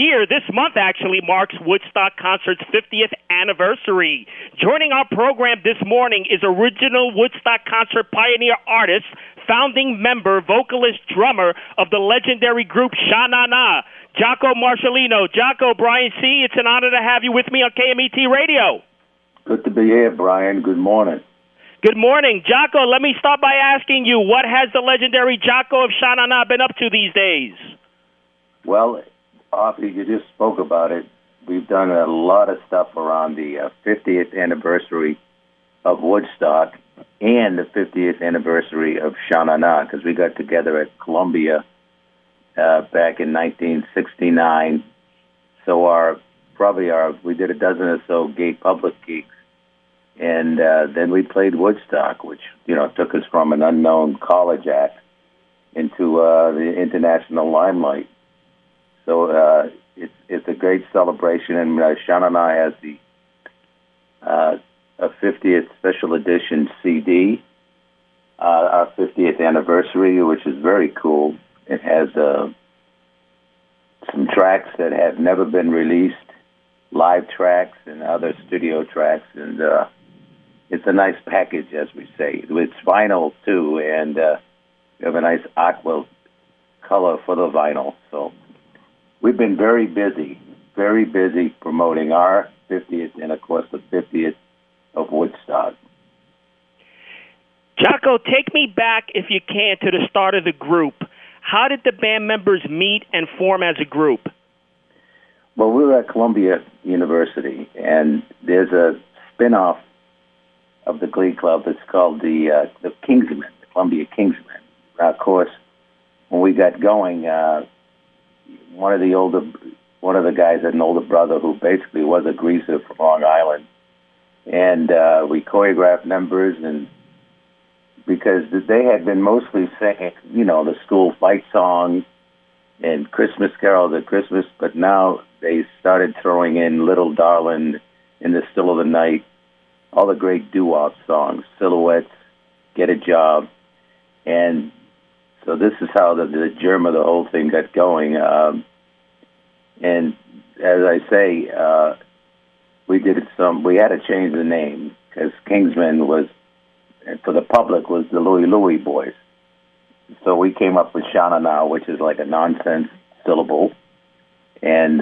year, this month actually, marks Woodstock Concert's 50th anniversary. Joining our program this morning is original Woodstock Concert pioneer artist, founding member, vocalist, drummer of the legendary group Sha-Na-Na, Jocko Marcellino. Jocko, Brian C., it's an honor to have you with me on KMET Radio. Good to be here, Brian. Good morning. Good morning. Jocko, let me start by asking you, what has the legendary Jocko of Sha-Na-Na been up to these days? Well, Arthur, you just spoke about it. We've done a lot of stuff around the 50th anniversary of Woodstock and the 50th anniversary of Sha-Na-Na, because we got together at Columbia back in 1969. So we did a dozen or so gay public gigs. And then we played Woodstock, which, took us from an unknown college act into the international limelight. So it's a great celebration, and Sha-Na-Na has a 50th special edition CD, our 50th anniversary, which is very cool. It has some tracks that have never been released, live tracks and other studio tracks, and it's a nice package, as we say. It's vinyl, too, and we have a nice aqua color for the vinyl. So we've been very busy promoting our 50th and, of course, the 50th of Woodstock. Jocko, take me back, if you can, to the start of the group. How did the band members meet and form as a group? Well, we were at Columbia University, and there's a spin-off of the Glee Club. It's called the Kingsmen, the Columbia Kingsmen. Of course, when we got going, one of the guys had an older brother who basically was a greaser from Long Island, and we choreographed numbers, and because they had been mostly singing, the school fight song and Christmas carols at Christmas, but now they started throwing in Little Darling, In the Still of the Night, all the great doo-wop songs, Silhouettes, Get a Job. And so this is how the germ of the whole thing got going. And as I say, we had to change the name because Kingsmen was, for the public, was the Louie Louie Boys. So we came up with Sha-Na-Na, which is like a nonsense syllable. And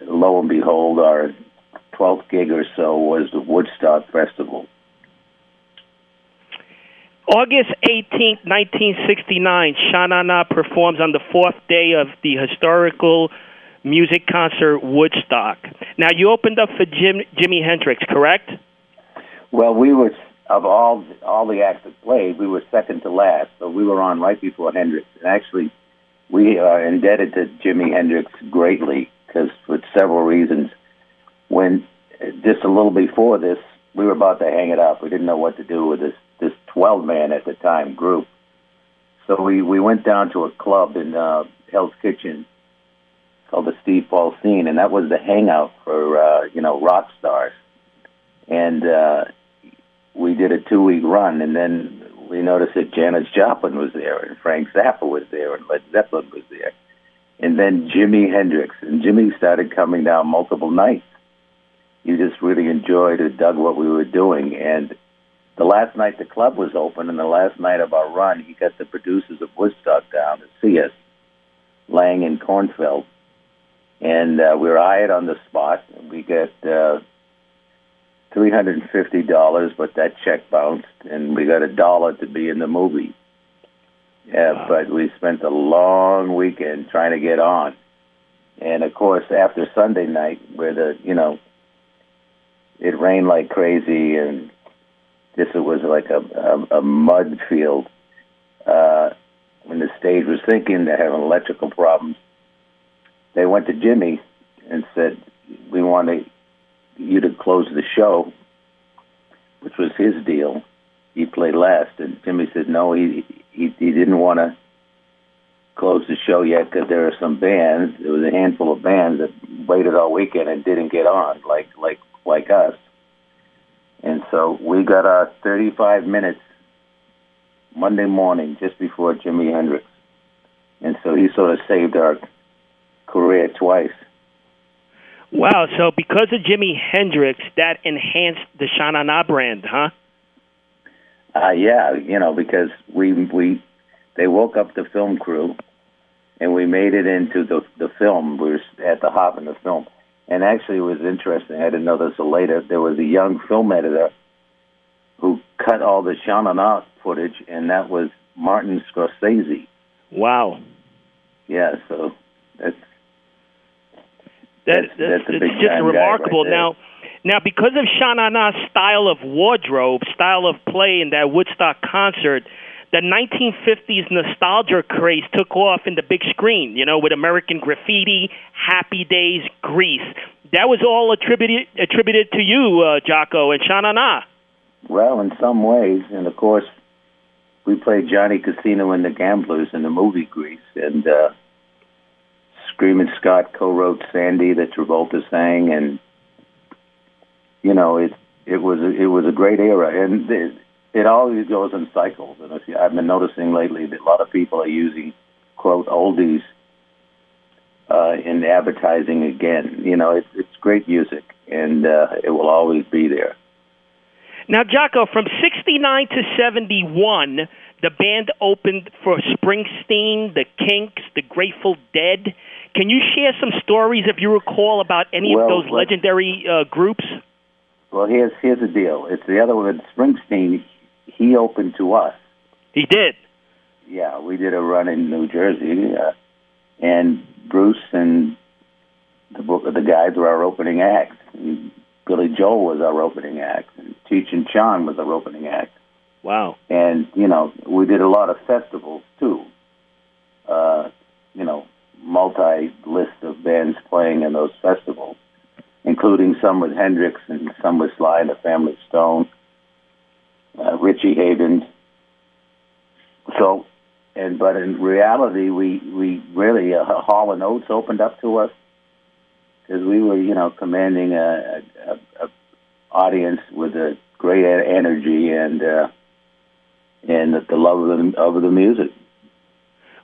lo and behold, our 12th gig or so was the Woodstock Festival. August 18th, 1969, Sha-Na-Na performs on the fourth day of the historical music concert Woodstock. Now, you opened up for Jimi Hendrix, correct? Well, we were, of all the acts that played, we were second to last, so we were on right before Hendrix. And actually, we are indebted to Jimi Hendrix greatly, because for several reasons. When, just a little before this, we were about to hang it up. We didn't know what to do with this 12-man at the time group. So we went down to a club in Hell's Kitchen called the Steve Paul Scene, and that was the hangout for, rock stars. And we did a 2-week run, and then we noticed that Janis Joplin was there, and Frank Zappa was there, and Led Zeppelin was there. And then Jimi Hendrix. And Jimi started coming down multiple nights. He just really enjoyed or dug what we were doing. And the last night the club was open, and the last night of our run, he got the producers of Woodstock down to see us, Lang and Kornfeld. And we were hired on the spot. And we got $350, but that check bounced, and we got $1 to be in the movie. Wow. But we spent a long weekend trying to get on. And, of course, after Sunday night, where it rained like crazy, and it was like a mud field. When the stage was sinking, they're having electrical problems. They went to Jimi and said, we want you to close the show, which was his deal. He played last, and Jimi said no, he didn't want to close the show yet because there are some bands. There was a handful of bands that waited all weekend and didn't get on, like us. And so we got our 35 minutes Monday morning just before Jimi Hendrix. And so he sort of saved our career twice. Wow, so because of Jimi Hendrix, that enhanced the Sha Na Na brand, huh? Yeah, because they woke up the film crew, and we made it into the film. We were at the hop in the film. And actually, it was interesting. I didn't know this till later. There was a young film editor who cut all the Sha Na Na footage, and that was Martin Scorsese. Wow. Yeah, so that's just remarkable. Right now, because of Sha Na Na's style of wardrobe, style of play in that Woodstock concert, the 1950s nostalgia craze took off in the big screen, with American Graffiti, Happy Days, Grease. That was all attributed to you, Jocko, and Sha Na Na. Well, in some ways, and of course, we played Johnny Casino and the Gamblers in the movie Grease, and Screamin' Scott co-wrote Sandy that Travolta sang, and it was a great era, and it always goes in cycles. And I've been noticing lately that a lot of people are using quote oldies in advertising again. It's great music, and it will always be there. Now, Jocko, from 69 to 71, the band opened for Springsteen, the Kinks, the Grateful Dead. Can you share some stories, if you recall, about any of those legendary groups? Well, here's the deal. It's the other one. Springsteen, he opened to us. He did? Yeah, we did a run in New Jersey, and Bruce and the guys were our opening acts. And Billy Joel was our opening act, and Cheech and Chong was our opening act. Wow. And, we did a lot of festivals, too. Multi-list of bands playing in those festivals, including some with Hendrix and some with Sly and the Family Stone, Richie Havens. So, but in reality, we really, Hall & Oates opened up to us, because we were, commanding a audience with a great energy and the love of the music.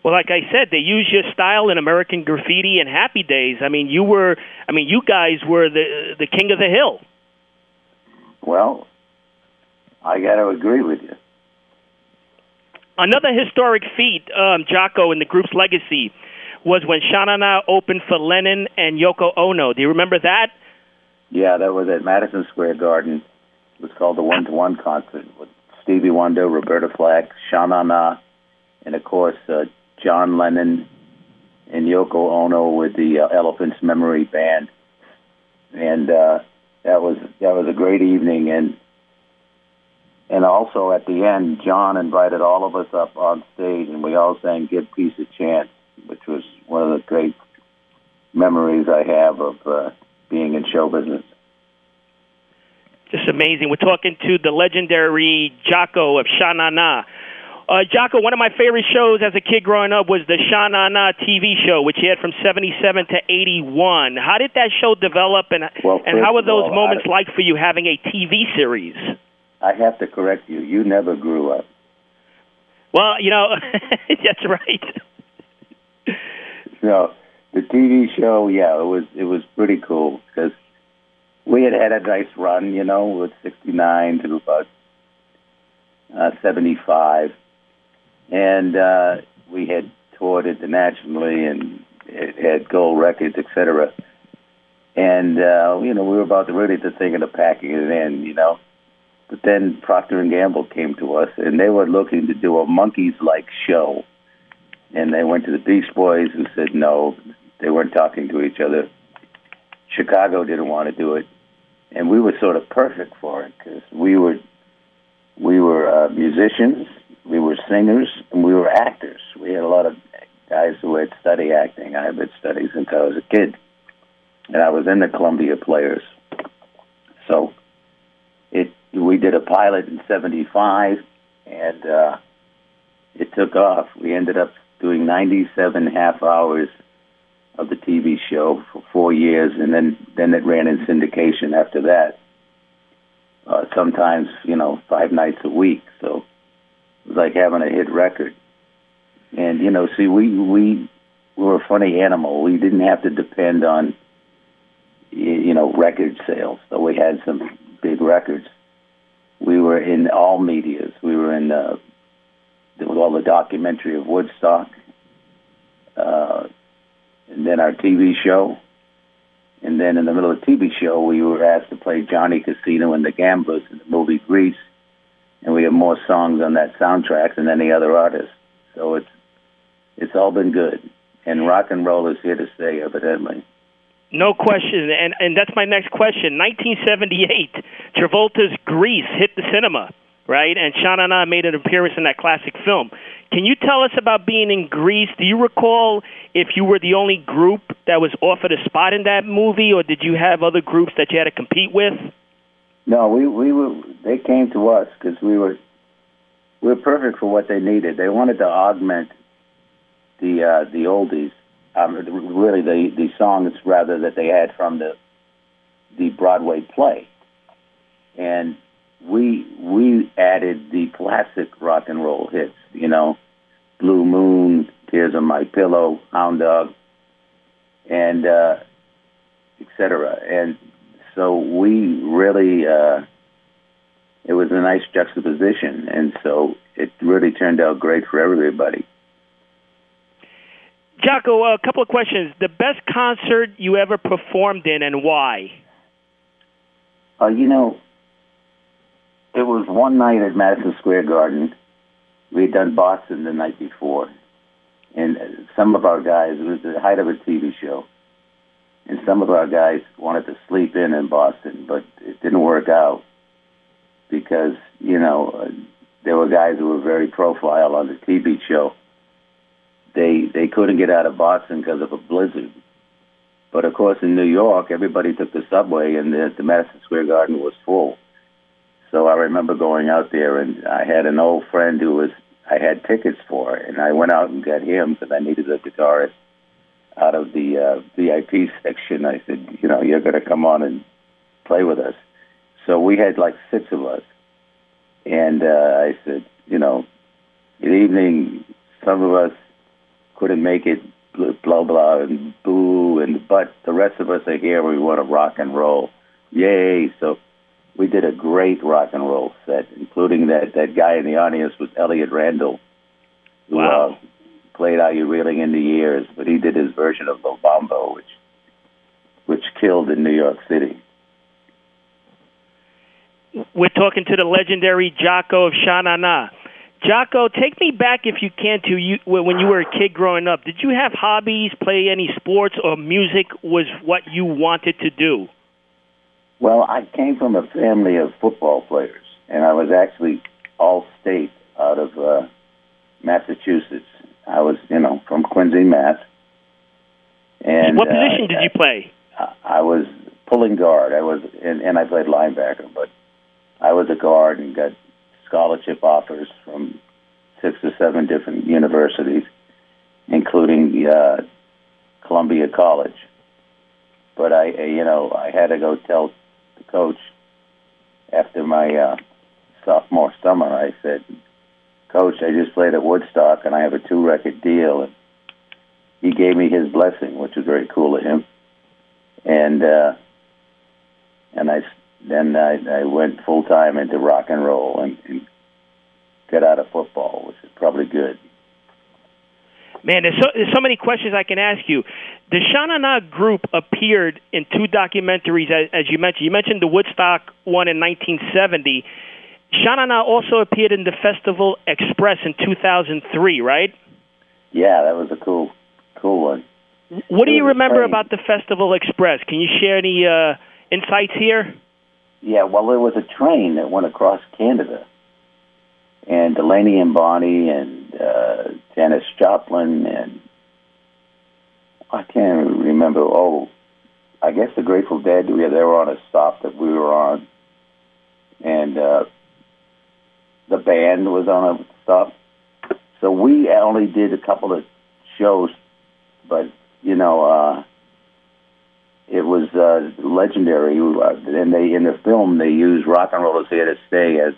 Well, like I said, they used your style in American Graffiti and Happy Days. You guys were the king of the hill. Well, I got to agree with you. Another historic feat, Jocko, in the group's legacy was when Sha Na Na opened for Lennon and Yoko Ono. Do you remember that? Yeah, that was at Madison Square Garden. It was called the One-to-One Concert with Stevie Wonder, Roberta Flack, Sha Na Na, and of course John Lennon and Yoko Ono with the Elephant's Memory Band. And that was a great evening. And also at the end, John invited all of us up on stage, and we all sang "Give Peace a Chance," which was one of the great memories I have of being in show business. Just amazing. We're talking to the legendary Jocko of Sha Na Na. Jocko, one of my favorite shows as a kid growing up was the Sha Na Na TV show, which you had from 77 to 81. How did that show develop, and how were those moments like for you having a TV series? I have to correct you. You never grew up. Well, that's right. No, the TV show, yeah, it was pretty cool, because we had a nice run, with 69 to about 75. And we had toured internationally and it had gold records, etc. And, we were about ready to think of packing it in, But then Procter & Gamble came to us, and they were looking to do a Monkees-like show. And they went to the Beach Boys, who said no. They weren't talking to each other. Chicago didn't want to do it. And we were sort of perfect for it, because we were musicians, we were singers, and we were actors. We had a lot of guys who had studied acting. I had been studying since I was a kid. And I was in the Columbia Players. So we did a pilot in 75, and it took off. We ended up doing 97 half hours of the TV show for 4 years, and then it ran in syndication after that. Sometimes, 5 nights a week. So it was like having a hit record. And, see, we were a funny animal. We didn't have to depend on, record sales, though we had some big records. We were in all medias. We were in the documentary of Woodstock, and then our TV show. And then in the middle of the TV show, we were asked to play Johnny Casino and the Gamblers in the movie Grease. And we have more songs on that soundtrack than any other artist. So it's all been good. And rock and roll is here to stay, evidently. No question. And that's my next question. 1978, Travolta's Grease hit the cinema, right? And Sha Na Na made an appearance in that classic film. Can you tell us about being in Grease? Do you recall if you were the only group that was offered a spot in that movie, or did you have other groups that you had to compete with? No, we were. They came to us because we were perfect for what they needed. They wanted to augment the oldies, really the songs rather that they had from the Broadway play, and we added the classic rock and roll hits. Blue Moon, Tears on My Pillow, Hound Dog, and etc. And so we really, it was a nice juxtaposition, and so it really turned out great for everybody. Jocko, a couple of questions. The best concert you ever performed in, and why? It was one night at Madison Square Garden. We had done Boston the night before, and some of our guys, it was the height of a TV show, and some of our guys wanted to sleep in Boston, but it didn't work out because, there were guys who were very profile on the TV show. They couldn't get out of Boston because of a blizzard. But, of course, in New York, everybody took the subway, and the Madison Square Garden was full. So I remember going out there, and I had an old friend I had tickets for, and I went out and got him because I needed a guitarist out of the VIP section. I said, you're going to come on and play with us. So we had like 6 of us. And I said, good evening. Some of us couldn't make it, blah, blah, and boo, but the rest of us are here. We want to rock and roll. Yay. So we did a great rock and roll set, including that guy in the audience was Elliot Randall, who played Are You Reeling in the Years, but he did his version of the Bombo, which killed in New York City. We're talking to the legendary Jocko of Sha Na Na. Jocko, take me back, if you can, to when you were a kid growing up. Did you have hobbies, play any sports, or music was what you wanted to do? Well, I came from a family of football players, and I was actually all-state out of Massachusetts. I was, from Quincy, Mass. And what position did you play? I was pulling guard. And I played linebacker, but I was a guard and got scholarship offers from 6 or 7 different universities, including Columbia College. But I had to go tell the coach after my sophomore summer. I said, Coach, I just played at Woodstock and I have a 2-record deal. And he gave me his blessing, which was very cool of him. And I went full time into rock and roll and got out of football, which is probably good. Man, there's so many questions I can ask you. The Sha Na Na group appeared in 2 documentaries, as you mentioned. You mentioned the Woodstock one in 1970. Sha Na Na also appeared in the Festival Express in 2003, right? Yeah, that was a cool one. What do you remember about the Festival Express? Can you share any insights here? Yeah, well, there was a train that went across Canada. And Delaney and Bonnie and Janis Joplin and I can't remember. I guess the Grateful Dead. They were on a stop that we were on, and the band was on a stop. So we only did a couple of shows, but it was legendary. And in the film they used "Rock and Roll Is Here to Stay" as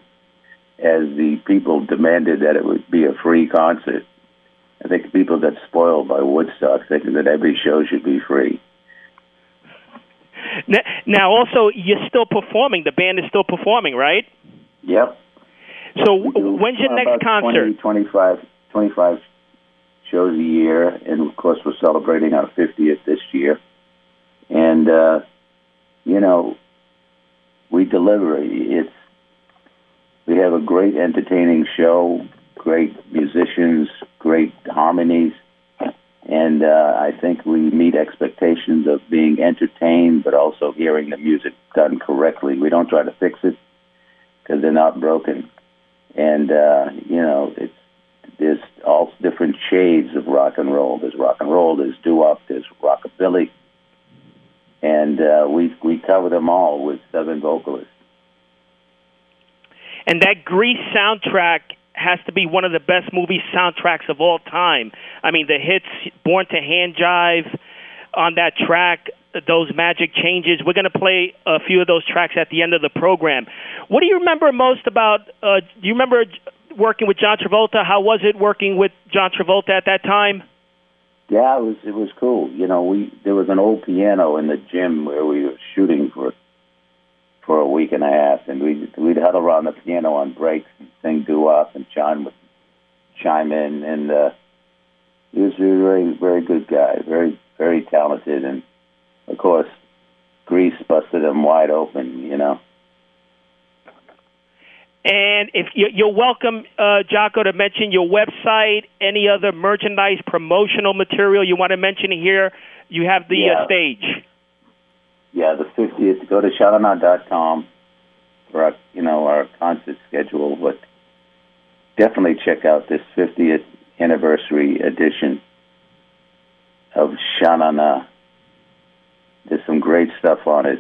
the people demanded that it would be a free concert. I think people got spoiled by Woodstock, thinking that every show should be free. Now, also, you're still performing. The band is still performing, right? Yep. So when's your next concert? 25 shows a year, and of course we're celebrating our 50th this year. And, we deliver. We have a great entertaining show, great musicians, great harmonies, and I think we meet expectations of being entertained, but also hearing the music done correctly. We don't try to fix it because they're not broken. And, there's all different shades of rock and roll. There's rock and roll, there's doo-wop, there's rockabilly. And we cover them all with 7 vocalists. And that Grease soundtrack has to be one of the best movie soundtracks of all time. I mean, the hits, Born to Hand Jive on that track, those magic changes. We're going to play a few of those tracks at the end of the program. What do you remember most about, do you remember working with John Travolta? How was it working with John Travolta at that time? Yeah, it was cool. There was an old piano in the gym where we were shooting for a week and a half, and we'd huddle around the piano on breaks and sing doo-wop, and John would chime in, and he was a very, very good guy, very, very talented, and of course, Grease busted him wide open, And if you're welcome, Jocko, to mention your website, any other merchandise, promotional material you want to mention here, you have the stage. Yeah, the 50th. Go to shanana.com for our concert schedule. But definitely check out this 50th anniversary edition of Shanana. There's some great stuff on it.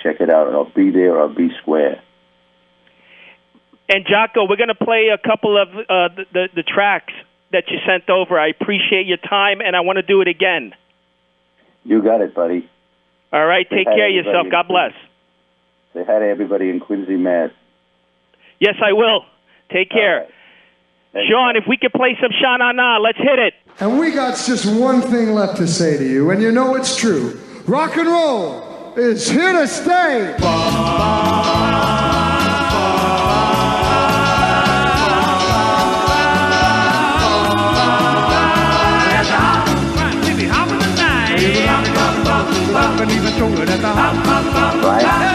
Check it out. I'll be there. I'll be square. And Jocko, we're going to play a couple of the tracks that you sent over. I appreciate your time, and I want to do it again. You got it, buddy. All right, take care of yourself. God bless. Say hi to everybody in Quincy, Mass. Yes, I will. Take care. Right. Sean, if we could play some Sha-Na-Na, let's hit it. And we got just one thing left to say to you, and you know it's true. Rock and roll is here to stay.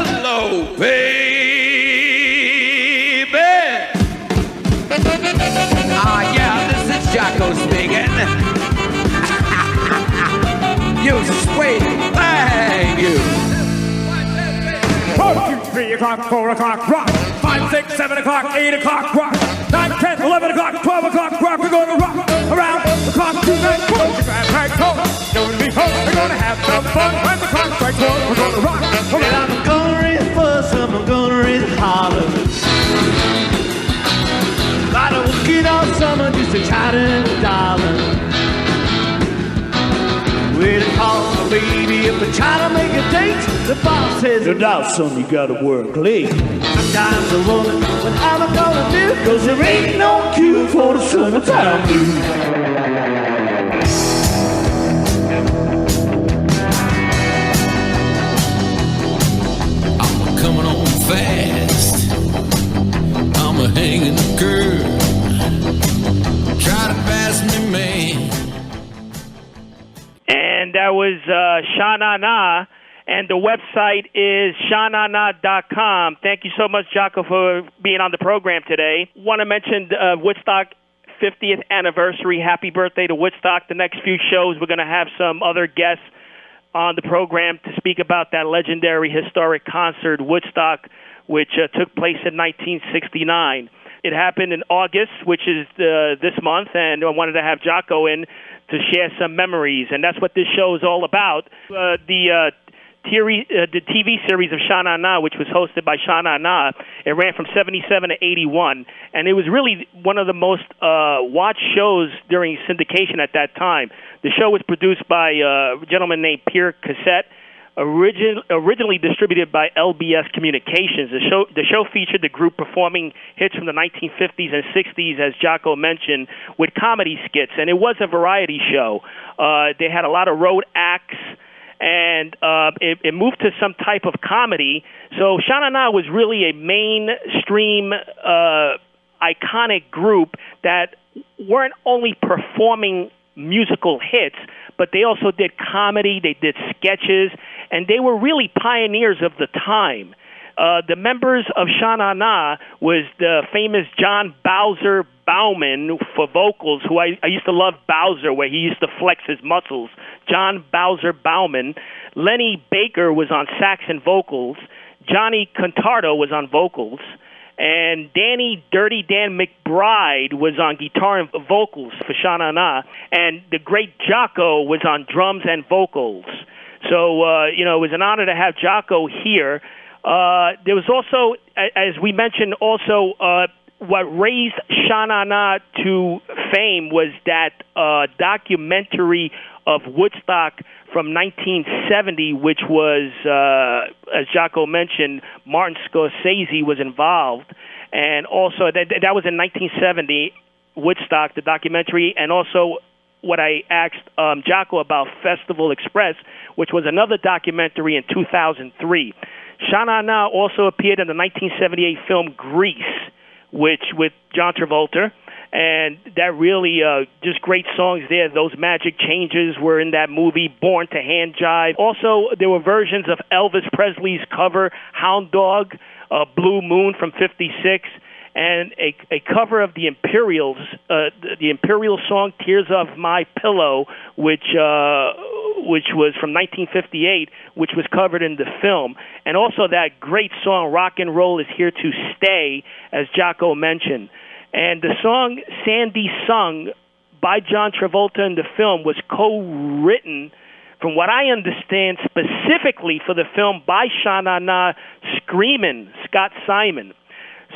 Hello, baby. Yeah, this is Jocko speaking. You sweet, thank you. 1, 2, 3 o'clock, 4 o'clock, rock. 5, 6, 7 o'clock, 8 o'clock, rock. 9, 10, 11 o'clock, 12 o'clock, rock. We're going to rock around the clock tonight. Strikes home, don't be home. We're going to have some fun when the clock strikes 1. We're going to rock. And I'm gonna raise fuss, I'm gonna raise holler. I don't get all summer just to try to dollar. Way to call my baby if I try to make a date. The boss says, now son, you gotta work late. Sometimes a woman, what am I gonna do? Cause there ain't no cure for the summertime blues. Coming on fast, I'm a hanging girl. Try to pass me, man. And that was Sha-Na-Na, and the website is shanana.com. Thank you so much, Jocko, for being on the program today. Want to mention Woodstock 50th anniversary. Happy birthday to Woodstock. The next few shows, we're going to have some other guests on the program to speak about that legendary historic concert, Woodstock, which took place in 1969. It happened in August, which is this month, and I wanted to have Jocko in to share some memories, and that's what this show is all about. The TV series of Sha-Na-Na, which was hosted by Sha-Na-Na, it ran from 77 to 81, and it was really one of the most watched shows during syndication at that time. The show was produced by a gentleman named Pierre Cassette, originally distributed by LBS Communications. The show featured the group performing hits from the 1950s and 60s, as Jocko mentioned, with comedy skits, and it was a variety show. They had a lot of road acts, and it moved to some type of comedy. So Sha Na Na was really a mainstream, iconic group that weren't only performing musical hits, but they also did comedy, they did sketches, and they were really pioneers of the time. The members of Sha Na Na was the famous John Bowser Bauman for vocals, who I used to love Bowser, where he used to flex his muscles. John Bowser Bauman. Lenny Baker was on sax and vocals. Johnny Contardo was on vocals. And Danny Dirty Dan McBride was on guitar and vocals for Sha Na Na. And the great Jocko was on drums and vocals. So, it was an honor to have Jocko here. There was also, as we mentioned, what raised Sha Na Na to fame was that documentary of Woodstock from 1970, which was, as Jocko mentioned, Martin Scorsese was involved. And also, that was in 1970, Woodstock, the documentary, and also what I asked Jocko about Festival Express, which was another documentary in 2003. Sha Na Na also appeared in the 1978 film Grease, with John Travolta, and that really just great songs there. Those Magic Changes were in that movie, Born to Hand Jive. Also, there were versions of Elvis Presley's cover, Hound Dog, Blue Moon from '56, and a cover of the Imperials, the Imperial song Tears of My Pillow, which was from 1958, which was covered in the film. And also that great song, Rock and Roll Is Here to Stay, as Jocko mentioned. And the song Sandy Sung by John Travolta in the film was co-written, from what I understand, specifically for the film by Sha Na Na, Screamin' Scott Simon.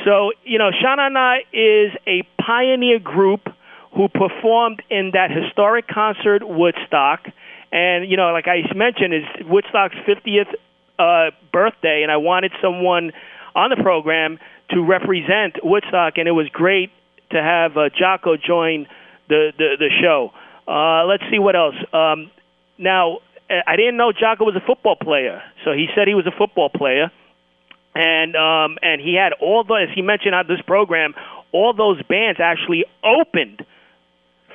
So, Sha Na Na is a pioneer group who performed in that historic concert, Woodstock. And, like I mentioned, it's Woodstock's 50th birthday, and I wanted someone on the program to represent Woodstock, and it was great to have Jocko join the show. Let's see what else. Now, I didn't know Jocko was a football player, so he said he was a football player. And he had as he mentioned on this program, all those bands actually opened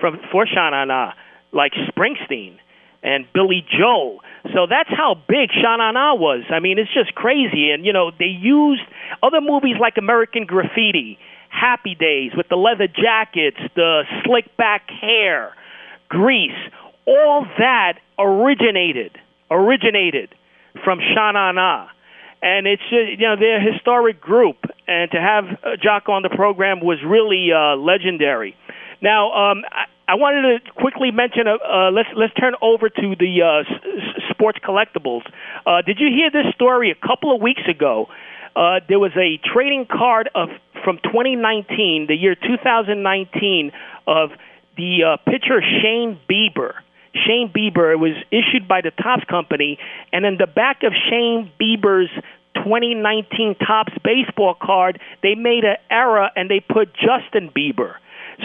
for Sha Na Na, like Springsteen and Billy Joel. So that's how big Sha Na Na was. I mean, it's just crazy. And, they used other movies like American Graffiti, Happy Days with the leather jackets, the slick back hair, Grease. All that originated from Sha Na Na. And it's just, they're a historic group, and to have Jocko on the program was really legendary. Now, I wanted to quickly mention. Let's turn over to the sports collectibles. Did you hear this story a couple of weeks ago? There was a trading card from 2019, the year 2019, of the pitcher Shane Bieber. Shane Bieber. It was issued by the Topps Company, and in the back of Shane Bieber's 2019 Topps baseball card, they made an error and they put Justin Bieber.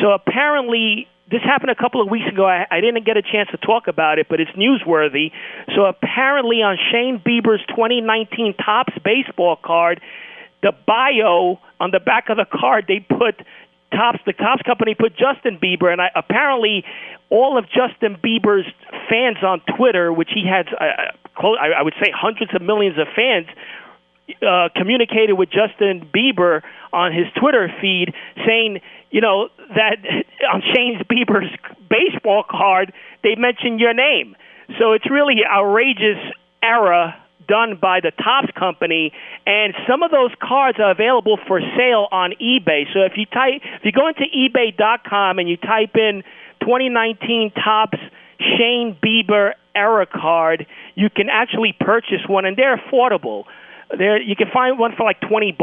So apparently, this happened a couple of weeks ago. I didn't get a chance to talk about it, but it's newsworthy. So apparently on Shane Bieber's 2019 Topps baseball card, the bio on the back of the card, they put the Topps Company put Justin Bieber, and apparently all of Justin Bieber's fans on Twitter, which he has, I would say hundreds of millions of fans, communicated with Justin Bieber on his Twitter feed saying, that on Shane Bieber's baseball card, they mentioned your name. So it's really outrageous error done by the Topps Company, and some of those cards are available for sale on eBay. So if you go into eBay.com and you type in 2019 Topps Shane Bieber error card, you can actually purchase one, and they're affordable. You can find one for like $20,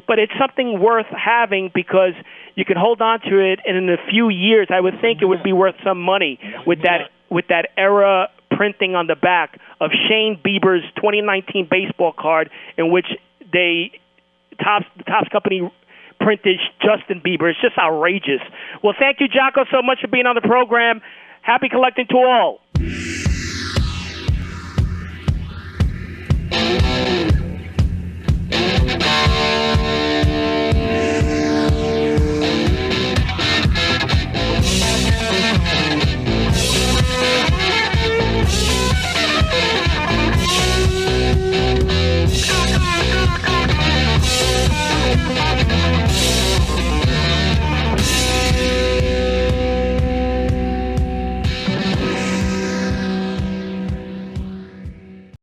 but it's something worth having because you can hold on to it, and in a few years, I would think it would be worth some money with that with that era printing on the back of Shane Bieber's 2019 baseball card, in which the Topps company printed Justin Bieber. It's just outrageous. Well, thank you, Jocko, so much for being on the program. Happy collecting to all.